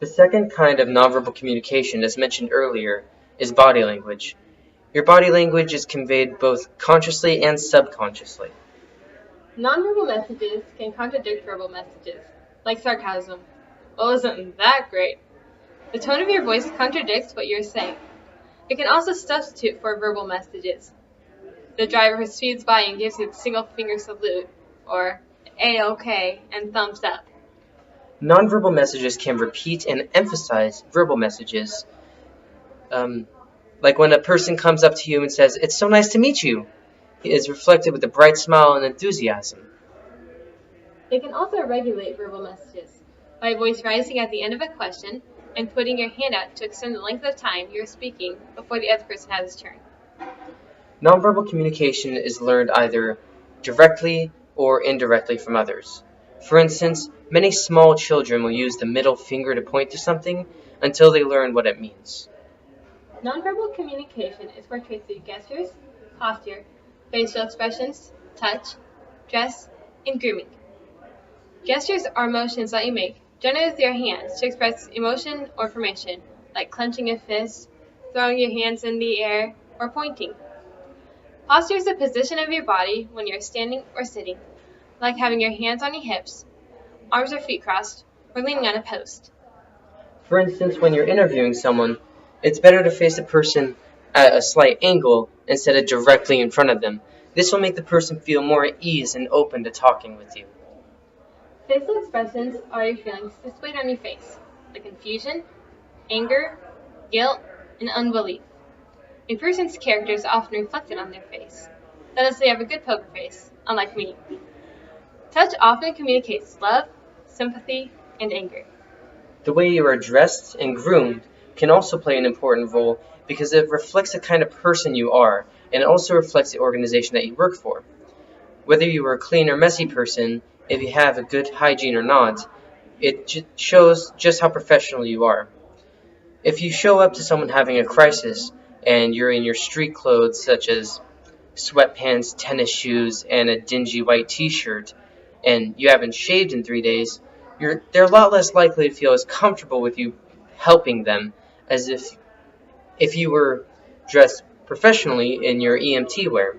The second kind of nonverbal communication, as mentioned earlier, is body language. Your body language is conveyed both consciously and subconsciously. Nonverbal messages can contradict verbal messages, like sarcasm. Well, isn't that great? The tone of your voice contradicts what you're saying. It can also substitute for verbal messages. The driver who speeds by and gives you the single finger salute, or A-OK and thumbs up. Nonverbal messages can repeat and emphasize verbal messages. Like when a person comes up to you and says, "It's so nice to meet you," it is reflected with a bright smile and enthusiasm. They can also regulate verbal messages by voice rising at the end of a question and putting your hand out to extend the length of time you're speaking before the other person has his turn. Nonverbal communication is learned either directly or indirectly from others. For instance, many small children will use the middle finger to point to something until they learn what it means. Nonverbal communication is portrayed through gestures, posture, facial expressions, touch, dress, and grooming. Gestures are motions that you make, generally with your hands, to express emotion or information, like clenching a fist, throwing your hands in the air, or pointing. Posture is the position of your body when you're standing or sitting, like having your hands on your hips, arms or feet crossed, or leaning on a post. For instance, when you're interviewing someone, it's better to face the person at a slight angle instead of directly in front of them. This will make the person feel more at ease and open to talking with you. Facial expressions are your feelings displayed on your face, like confusion, anger, guilt, and unbelief. A person's character is often reflected on their face. That is, they have a good poker face, unlike me. Touch often communicates love, sympathy, and anger. The way you are dressed and groomed can also play an important role because it reflects the kind of person you are, and it also reflects the organization that you work for. Whether you are a clean or messy person, if you have a good hygiene or not, it shows just how professional you are. If you show up to someone having a crisis and you're in your street clothes such as sweatpants, tennis shoes, and a dingy white t-shirt, and you haven't shaved in 3 days, they're a lot less likely to feel as comfortable with you helping them as if you were dressed professionally in your EMT wear.